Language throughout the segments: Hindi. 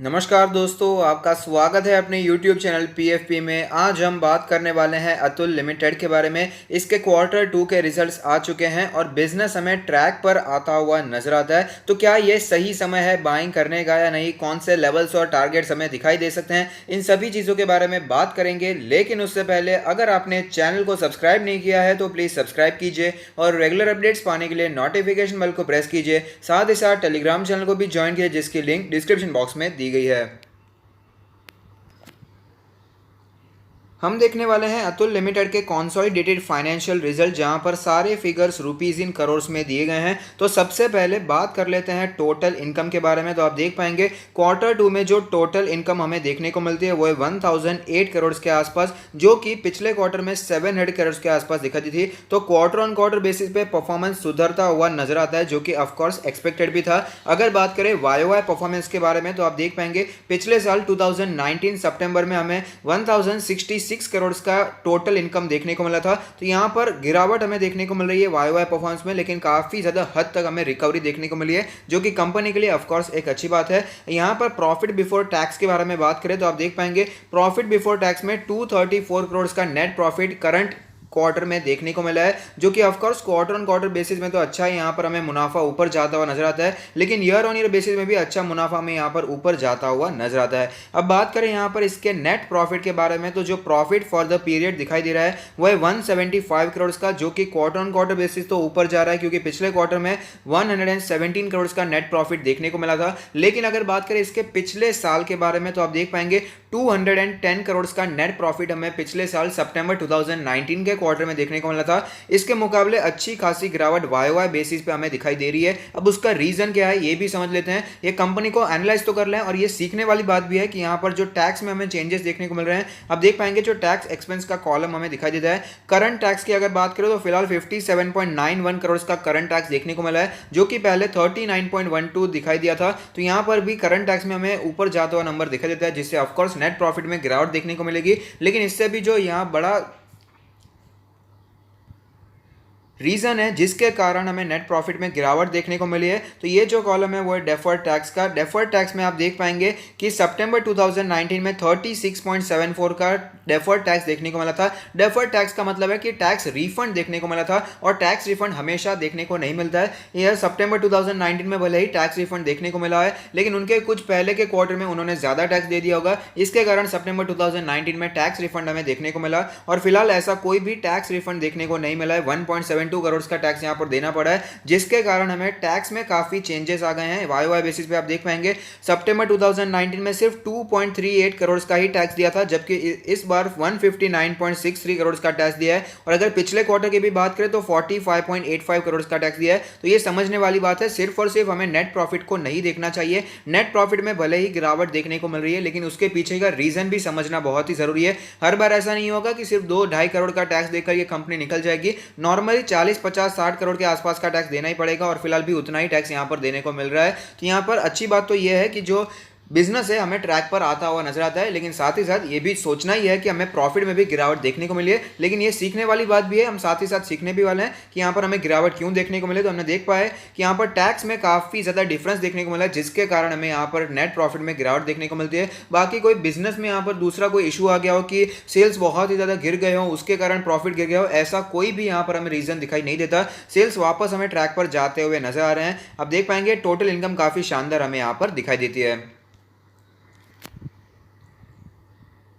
नमस्कार दोस्तों, आपका स्वागत है अपने YouTube चैनल PFP में। आज हम बात करने वाले हैं अतुल लिमिटेड के बारे में। इसके क्वार्टर 2 के रिजल्ट्स आ चुके हैं और बिजनेस हमें ट्रैक पर आता हुआ नजर आता है। तो क्या ये सही समय है बाइंग करने का या नहीं, कौन से लेवल्स और टारगेट्स हमें दिखाई दे सकते हैं, इन सभी चीज़ों के बारे में बात करेंगे। लेकिन उससे पहले अगर आपने चैनल को सब्सक्राइब नहीं किया है तो प्लीज़ सब्सक्राइब कीजिए और रेगुलर अपडेट्स पाने के लिए नोटिफिकेशन बेल को प्रेस कीजिए। साथ ही साथ टेलीग्राम चैनल को भी ज्वाइन कीजिए, जिसकी लिंक डिस्क्रिप्शन बॉक्स में दी गई है। हम देखने वाले हैं अतुल लिमिटेड के कॉन्सोलिडेटेड फाइनेंशियल रिजल्ट, जहां पर सारे फिगर्स रुपीज इन करोड़ में दिए गए हैं। तो सबसे पहले बात कर लेते हैं टोटल इनकम के बारे में। तो आप देख पाएंगे क्वार्टर 2 में जो टोटल इनकम हमें देखने को मिलती है वो है 1008 करोड़ के आसपास, जो कि पिछले क्वार्टर में 700 करोड़ के आसपास दिखाती थी। तो क्वार्टर ऑन क्वार्टर बेसिस पे परफॉर्मेंस सुधरता हुआ नजर आता है, जो कि ऑफकोर्स एक्सपेक्टेड भी था। अगर बात करें वाई परफॉर्मेंस के बारे में तो आप देख पाएंगे पिछले साल 2019 सितंबर में हमें 1066 करोड़ का टोटल इनकम देखने को मिला था। तो यहां पर गिरावट हमें देखने को मिल रही है वाई परफॉर्मेंस में, लेकिन काफी ज्यादा हद तक हमें रिकवरी देखने को मिली है, जो कि कंपनी के लिए ऑफ कोर्स एक अच्छी बात है। यहां पर प्रॉफिट बिफोर टैक्स के बारे में बात करें तो आप देख पाएंगे प्रॉफिट बिफोर टैक्स में 234 करोड़ का नेट प्रॉफिट करंट क्वार्टर में देखने को मिला है, जो कि of course quarter on quarter basis में तो अच्छा है। यहाँ पर हमें मुनाफा ऊपर जाता हुआ नजर आता है, लेकिन ईयर ऑन ईयर बेसिस में भी अच्छा मुनाफा हमें यहाँ पर ऊपर जाता हुआ नजर आता है। अब बात करें यहाँ पर इसके नेट प्रॉफिट के बारे में, तो जो प्रॉफिट फॉर द पीरियड दिखाई दे रहा है वो है 175 करोड़ का, जो कि क्वार्टर ऑन क्वार्टर बेसिस तो ऊपर जा रहा है, क्योंकि पिछले क्वार्टर में 117 करोड़ का नेट प्रॉफिट देखने को मिला था। लेकिन अगर बात करें इसके पिछले साल के बारे में तो आप देख पाएंगे 210 करोड़ का नेट प्रॉफिट हमें पिछले साल सितंबर 2019 के क्वार्टर में देखने को मिला था। इसके मुकाबले अच्छी खासी गिरावट वाई बेसिस पे हमें दिखाई दे रही है। अब उसका रीजन क्या है ये भी समझ लेते हैं। ये कंपनी को एनालाइज तो कर लें, और ये सीखने वाली बात भी है कि यहाँ पर जो टैक्स में हमें चेंजेस देखने को मिल रहे हैं। अब देख पाएंगे जो टैक्स एक्सपेंस का कॉलम हमें दिखाई देता है, करंट टैक्स की अगर बात करें तो फिलहाल 57.91 करोड़ का करंट टैक्स देखने को मिला है, जो कि पहले 39.12 दिखाई दिया था। तो यहाँ पर भी करंट टैक्स में हमें ऊपर जाता हुआ नंबर दिखाई देता है, जिससे ऑफकोर्स नेट प्रॉफिट में गिरावट देखने को मिलेगी। लेकिन इससे भी जो यहाँ बड़ा रीजन है जिसके कारण हमें नेट प्रॉफिट में गिरावट देखने को मिली है, तो ये जो कॉलम है वो है डेफर्ड टैक्स का। डेफर्ड टैक्स में आप देख पाएंगे कि सितंबर 2019 में 36.74 का डेफर्ड टैक्स देखने को मिला था। डेफर्ड टैक्स का मतलब है कि टैक्स रिफंड देखने को मिला था, और टैक्स रिफंड हमेशा देखने को नहीं मिलता है। यह सितंबर 2019 में भले ही टैक्स रिफंड देखने को मिला है, लेकिन उनके कुछ पहले के क्वार्टर में उन्होंने ज्यादा टैक्स दे दिया होगा, इसके कारण सितंबर 2019 में टैक्स रिफंड हमें देखने को मिला। और फिलहाल ऐसा कोई भी टैक्स रिफंड देखने को नहीं मिला है। 1.72 करोड़ का टैक्स यहां पर देना पड़ा है, जिसके कारण हमें टैक्स में काफी चेंजेस आ गए हैं। वाई बेसिस पे आप देख पाएंगे सितंबर 2019 में सिर्फ 2.38 करोड़ का ही टैक्स दिया था, जबकि इस बार 159.63 करोड़ का टैक्स दिया है। और अगर पिछले क्वार्टर की भी बात करें तो 45.85 करोड़ का टैक्स दिया है। तो ये समझने वाली बात है, सिर्फ और सिर्फ हमें नेट प्रॉफिट को नहीं देखना चाहिए। नेट प्रॉफिट में भले ही गिरावट देखने को मिल रही है, लेकिन उसके पीछे का रीजन भी समझना बहुत ही जरूरी है। हर बार ऐसा नहीं होगा कि सिर्फ 2-2.5 करोड़ का टैक्स देकर ये कंपनी निकल जाएगी। नॉर्मली 40-50-60 करोड़ के आसपास का टैक्स देना ही पड़ेगा, और फिलहाल भी उतना ही टैक्स यहां पर देने को मिल रहा है। तो यहां पर अच्छी बात तो यह है कि जो बिजनेस है हमें ट्रैक पर आता हुआ नजर आता है, लेकिन साथ ही साथ ये भी सोचना ही है कि हमें प्रॉफिट में भी गिरावट देखने को मिली है। लेकिन ये सीखने वाली बात भी है, हम साथ ही साथ सीखने भी वाले हैं कि यहाँ पर हमें गिरावट क्यों देखने को मिले। तो हमने देख पाया कि यहाँ पर टैक्स में काफी ज्यादा डिफरेंस देखने को मिला है, जिसके कारण हमें यहाँ पर नेट प्रॉफिट में गिरावट देखने को मिलती है। बाकी कोई बिजनेस में यहाँ पर दूसरा कोई इशू आ गया हो कि सेल्स बहुत ही ज्यादा गिर गए हो, उसके कारण प्रॉफिट गिर गया हो, ऐसा कोई भी यहाँ पर हमें रीजन दिखाई नहीं देता। सेल्स वापस हमें ट्रैक पर जाते हुए नजर आ रहे हैं। अब देख पाएंगे टोटल इनकम काफी शानदार हमें यहाँ पर दिखाई देती है।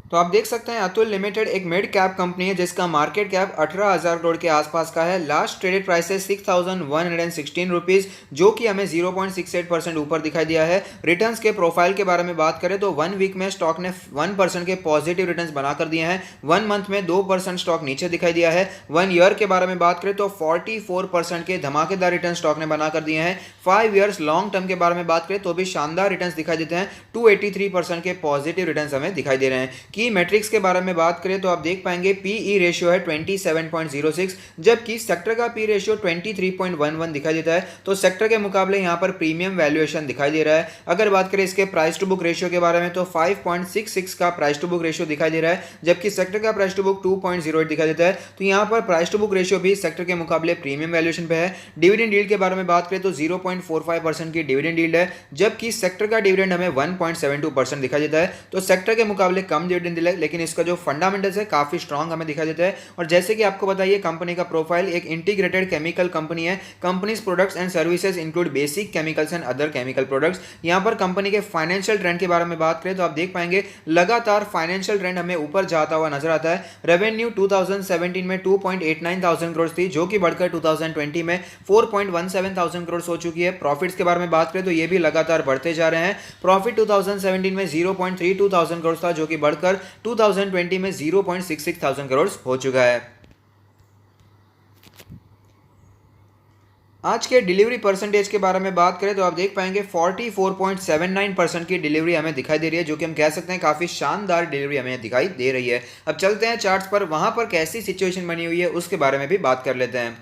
तो आप देख सकते हैं अतुल लिमिटेड एक मिड कैप कंपनी है, जिसका मार्केट कैप 18,000 करोड़ के आसपास का है। लास्ट ट्रेडेड प्राइस है 6,116 रुपीज, जो कि हमें 0.68% ऊपर दिखाई दिया है। रिटर्न्स के प्रोफाइल के बारे में बात करें तो 1 वीक में स्टॉक ने 1% के पॉजिटिव रिटर्न्स बनाकर दिए हैं। 1 मंथ में 2% स्टॉक नीचे दिखाई दिया है। 1 ईयर के बारे में बात करें तो 44% के धमाकेदार रिटर्न स्टॉक ने बनाकर दिए हैं। 5 ईयर्स लॉन्ग टर्म के बारे में बात करें तो भी शानदार रिटर्न्स दिखाई देते हैं। 283% के पॉजिटिव रिटर्न्स हमें दिखाई दे रहे हैं। की मैट्रिक्स के बारे में बात करें तो आप देख पाएंगे पीई रेशियो है 27.06, जबकि सेक्टर का पी रेशियो 23.11 दिखाई देता है। तो सेक्टर के मुकाबले यहाँ पर प्रीमियम वैल्यूएशन दिखाई दे रहा है। अगर बात करें इसके प्राइस टू बुक रेशियो के बारे में तो 5.66 का प्राइस टू बुक रेशियो दिखाई दे रहा है, जबकि सेक्टर का प्राइस टू बुक 2.08 दिखाई देता है। तो यहाँ पर प्राइस टू बुक रेशियो भी सेक्टर के मुकाबले प्रीमियम वैल्यूएशन पे है। डिविडेंड यील्ड के बारे में बात करें तो 0.45% की डिविडेंड यील्ड है, जबकि सेक्टर का डिविडेंड हमें 1.72% दिखाई देता है। तो सेक्टर के मुकाबले कम डिविडेंड दिला है, लेकिन इसका जो फंडामेंटल्स है काफी स्ट्रांग हमें दिखाई देता है। और जैसे कि आपको बताइए कंपनी का प्रोफाइल एक इंटीग्रेटेड केमिकल कंपनी है। Companies products and services include basic chemicals and other chemical products. यहां पर कंपनी के फाइनेंशियल ट्रेंड के बारे में बात करें तो आप देख पाएंगे लगातार फाइनेंशियल ट्रेंड हमें ऊपर जाता हुआ नजर आता है। रेवेन्यू 2017 में 2.89,000 करोड़ थी, जो कि बढ़कर 2020 में 4.17,000 करोड़ हो चुकी है। प्रॉफिट्स के बारे में बात करें तो ये भी लगातार बढ़ते जा रहे हैं। प्रॉफिट 2017 में 0.32,000 करोड़ था, जो कि बढ़कर 2020 में 0.66,000 करोड़ हो चुका है। आज के डिलीवरी परसेंटेज के बारे में बात करें तो आप देख पाएंगे 44.79% की डिलीवरी हमें दिखाई दे रही है, जो कि हम कह सकते हैं काफ़ी शानदार डिलीवरी हमें दिखाई दे रही है। अब चलते हैं चार्ट्स पर, वहां पर कैसी सिचुएशन बनी हुई है उसके बारे में भी बात कर लेते हैं।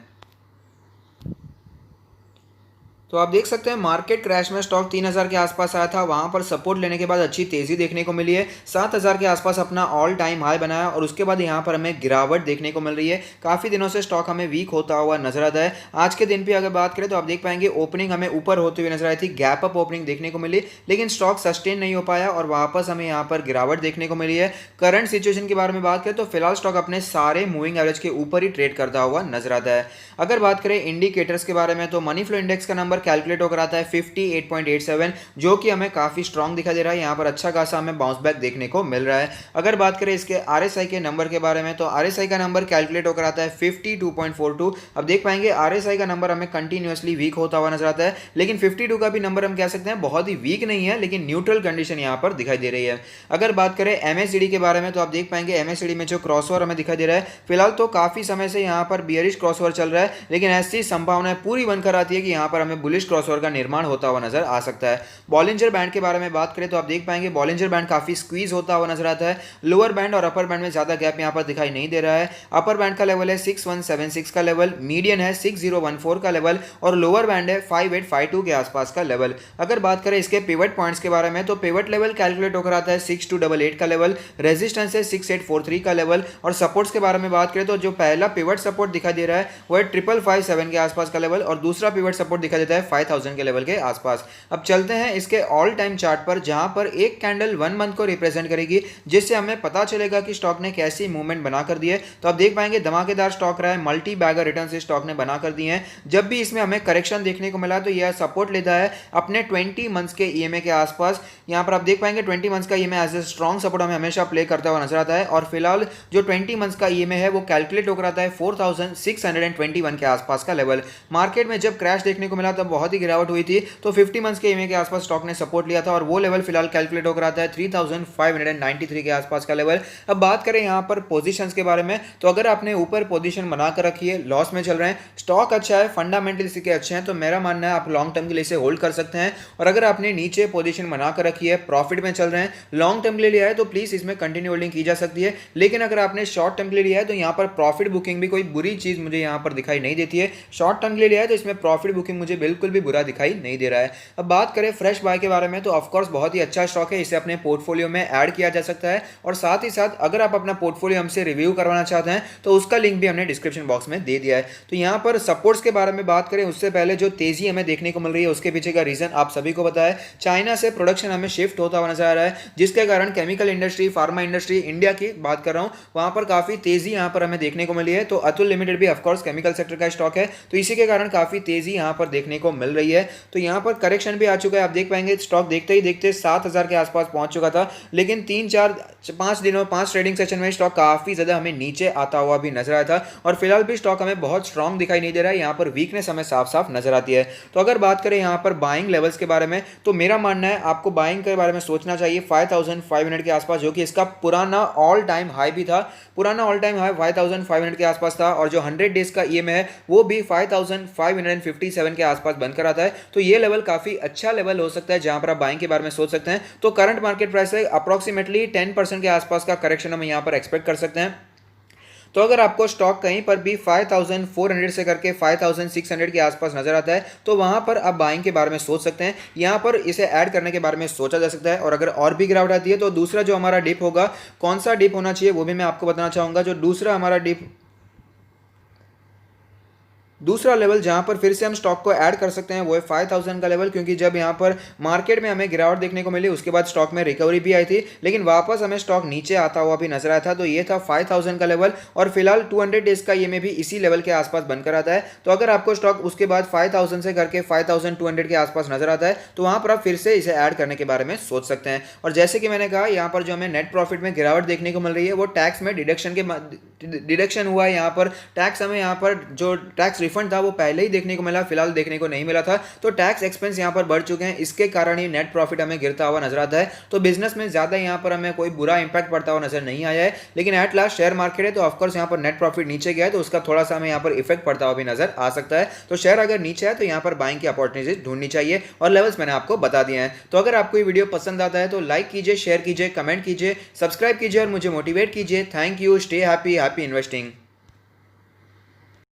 तो आप देख सकते हैं मार्केट क्रैश में स्टॉक 3000 के आसपास आया था, वहां पर सपोर्ट लेने के बाद अच्छी तेजी देखने को मिली है। 7000 के आसपास अपना ऑल टाइम हाई बनाया और उसके बाद यहां पर हमें गिरावट देखने को मिल रही है। काफ़ी दिनों से स्टॉक हमें वीक होता हुआ नजर आता है। आज के दिन भी अगर बात करें तो आप देख पाएंगे ओपनिंग हमें ऊपर होते हुए नजर आई थी, गैप अप ओपनिंग देखने को मिली, लेकिन स्टॉक सस्टेन नहीं हो पाया और वापस हमें यहाँ पर गिरावट देखने को मिली है। करंट सिचुएशन के बारे में बात करें तो फिलहाल स्टॉक अपने सारे मूविंग एवरेज के ऊपर ही ट्रेड करता हुआ नजर आता है। अगर बात करें इंडिकेटर्स के बारे में तो मनी फ्लो इंडेक्स का नंबर कैलकुलेट होकर आता है 58.87, जो कि हमें काफी स्ट्रांग दिखाई दे रहा है। यहां पर अच्छा खासा हमें बाउंस बैक देखने को मिल रहा है। अगर बात करें इसके आरएसआई के नंबर के बारे में तो आरएसआई का नंबर कैलकुलेट होकर आता है 52.42। अब देख पाएंगे आरएसआई का नंबर हमें कंटिन्यूअसली वीक होता हुआ नजर आता है, लेकिन 52 का भी नंबर हम कह सकते हैं बहुत ही वीक नहीं है, लेकिन न्यूट्रल कंडीशन यहां पर दिखाई दे रही है। अगर बात करें एमएससीडी के बारे में तो आप देख पाएंगे एमएससीडी में जो क्रॉसओवर हमें दिखाई दे रहा है, फिलहाल तो काफी समय से यहां पर बियरिश क्रॉसओवर चल रहा है, लेकिन ऐसी संभावनाएं पूरी बनकर आती है कि यहां पर हमें बुलिश क्रॉसओवर का निर्माण होता हुआ नजर आ सकता है। बॉलिंजर बैंड के बारे में बात करें तो आप देख पाएंगे बॉलिंजर बैंड काफी स्क्वीज होता हुआ नजर आता है। लोअर बैंड और अपर बैंड में ज्यादा गैप यहां पर दिखाई नहीं दे रहा है। अपर बैंड का लेवल है 6176 का लेवल, मीडियन है 6014 का लेवल और लोअर बैंड है 5852 के आसपास का लेवल। अगर बात करें इसके पिवट पॉइंट्स के बारे में तो पिवट लेवल कैलकुलेट होकर आता है 6288 का लेवल, रेजिस्टेंस है 6843 का लेवल और सपोर्ट्स के बारे में बात करें तो जो पहला पिवट सपोर्ट दिखाई दे रहा है वो है 5557 के आसपास का लेवल और दूसरा पिवट सपोर्ट दिखाई देता है 5000 के लेवल के आसपास। अब चलते हैं इसके ऑल टाइम चार्ट पर, जहां पर एक कैंडल 1 मंथ को रिप्रेजेंट करेगी, जिससे हमें पता चलेगा कि स्टॉक ने कैसी मूवमेंट बना कर दी है। तो आप देख पाएंगे धमाकेदार स्टॉक रहा है, मल्टी बैगर रिटर्न से स्टॉक ने बना कर दिए हैं। जब भी इसमें हमें करेक्शन देखने को मिला तो यह सपोर्ट लेता है अपने 20 मंथ्स के ईएमए के आसपास। यहां पर आप देख पाएंगे 20 मंथ्स का EMA as a strong support हमें हमेशा प्ले करता हुआ नजर आता है और फिलहाल जो 20 मंथ्स का ईएमए है वो कैलकुलेट होकर आता है 4621 के आसपास का लेवल। मार्केट में जब क्रैश देखने को मिला तब बहुत ही गिरावट हुई थी, तो 50 मंथ्स के ईएमए के आसपास स्टॉक ने सपोर्ट लिया था और वो लेवल फिलहाल कैलकुलेट होकर आता है 3593 के आसपास का लेवल। अब बात करें यहां पर पोजीशंस के बारे में तो अगर आपने ऊपर पोजीशन बनाकर रखी है, लॉस में चल रहे हैं, स्टॉक अच्छा है, फंडामेंटल्स इसके अच्छे हैं, तो मेरा मानना है आप लॉन्ग टर्म के लिए इसे होल्ड कर सकते हैं। और अगर आपने नीचे पोजीशन बनाकर रखी है, प्रॉफिट में चल रहे हैं, लॉन्ग टर्म के लिए लिया है तो प्लीज इसमें कंटिन्यू होल्डिंग की जा सकती है। लेकिन अगर आपने शॉर्ट टर्म के लिए लिया है तो यहां पर प्रॉफिट बुकिंग भी कोई बुरी चीज मुझे यहां पर दिखाई नहीं देती है। शॉर्ट टर्म के लिए लिया है तो इसमें प्रॉफिट बुकिंग मुझे बिल्कुल भी बुरा दिखाई नहीं दे रहा है। अब बात करें फ्रेश बाय के बारे में तो ऑफकोर्स बहुत ही अच्छा स्टॉक है, इसे अपने पोर्टफोलियो में ऐड किया जा सकता है। और साथ ही साथ अगर आप अपना पोर्टफोलियो हमसे रिव्यू करवाना चाहते हैं तो उसका लिंक भी हमने डिस्क्रिप्शन बॉक्स में दे दिया है। तो यहां पर सपोर्ट्स के बारे में बात करें उससे पहले जो तेजी हमें देखने को मिल रही है उसके पीछे का रीजन आप सभी को पता है। चाइना से प्रोडक्शन हमें शिफ्ट होता हुआ नजर आ रहा है, जिसके कारण chemical industry, pharma industry, India की बात कर रहा हूं, वहां पर काफी तेजी यहां पर हमें देखने को मिली है। तो अतुल लिमिटेड भी ऑफकोर्स केमिकल सेक्टर का स्टॉक है, तो इसी के कारण काफी तेजी यहां पर देखने को मिल रही है। तो यहां पर करेक्शन भी आ चुका है, आप देख पाएंगे स्टॉक देखते ही देखते 7000 के आसपास पहुंच चुका था, लेकिन 3-4-5 दिनों 5 ट्रेडिंग सेशन में स्टॉक काफी ज्यादा हमें नीचे आता हुआ भी नजर आया था और फिलहाल भी स्टॉक हमें बहुत स्ट्रांग दिखाई नहीं दे रहा है। यहां पर वीकनेस हमें साफ साफ नजर आती है। तो अगर बात करें यहां पर बाइंग लेवल्स के बारे में तो मेरा मानना है आपको बाइंग के बारे में सोचना चाहिए 5500 के आसपास, जो कि इसका पुराना ऑल टाइम हाई भी था। पुराना ऑल टाइम हाई 5500 के आसपास था और जो 100 डेज का ईएमए है वो भी 5557 के आसपास आसपास बनकर आता है, तो ये लेवल काफ़ी अच्छा लेवल हो सकता है जहां पर आप बाइंग के बारे में सोच सकते हैं। तो करंट मार्केट प्राइस से अप्रॉक्सीमेटली 10% के आसपास का करेक्शन हम यहाँ पर एक्सपेक्ट कर सकते हैं। तो अगर आपको स्टॉक कहीं पर भी 5400 से करके 5600 के आसपास नजर आता है, तो वहां पर आप बाइंग के बारे में सोच सकते हैं। यहां पर इसे ऐड करने के बारे में सोचा जा सकता है। और अगर और भी गिरावट आती है तो दूसरा जो हमारा डिप होगा, कौन सा डिप होना चाहिए वो भी मैं आपको बताना चाहूंगा। जो दूसरा हमारा डिप, दूसरा लेवल जहां पर फिर से हम स्टॉक को ऐड कर सकते हैं वो है 5000 का लेवल, क्योंकि जब यहां पर मार्केट में हमें गिरावट देखने को मिली उसके बाद स्टॉक में रिकवरी भी आई थी, लेकिन वापस हमें स्टॉक नीचे आता हुआ भी नजर आया था। तो ये था 5000 का लेवल और फिलहाल 200 डेज का ये में भी इसी लेवल के आसपास बनकर आता है। तो अगर आपको स्टॉक उसके बाद 5000 से करके 5200 के आसपास नजर आता है तो वहां पर आप फिर से इसे ऐड करने के बारे में सोच सकते हैं। और जैसे कि मैंने कहा, यहाँ पर जो हमें नेट प्रॉफिट में गिरावट देखने को मिल रही है वो टैक्स में डिडक्शन हुआ है। यहाँ पर टैक्स हमें यहाँ पर जो टैक्स रिफंड था वो पहले ही देखने को मिला, फिलहाल देखने को नहीं मिला था। तो टैक्स एक्सपेंस यहाँ पर बढ़ चुके हैं, इसके कारण ही नेट प्रॉफिट हमें गिरता हुआ नजर आता है। तो बिजनेस में ज्यादा यहाँ पर हमें कोई बुरा इंपैक्ट पड़ता हुआ नजर नहीं आया है, लेकिन एट लास्ट शेयर मार्केट है तो ऑफकोर्स यहाँ पर नेट प्रॉफिट नीचे गया है, तो उसका थोड़ा सा हमें यहाँ पर इफेक्ट पड़ता हुआ भी नजर आ सकता है। तो शेयर अगर नीचे है तो यहाँ पर बाइंग की अपॉर्चुनिटीज ढूंढनी चाहिए और लेवल्स मैंने आपको बता दिए हैं। तो अगर आपको ये वीडियो पसंद आता है तो लाइक कीजिए, शेयर कीजिए, कमेंट कीजिए, सब्सक्राइब कीजिए और मुझे मोटिवेट कीजिए। Thank you, stay happy, happy investing.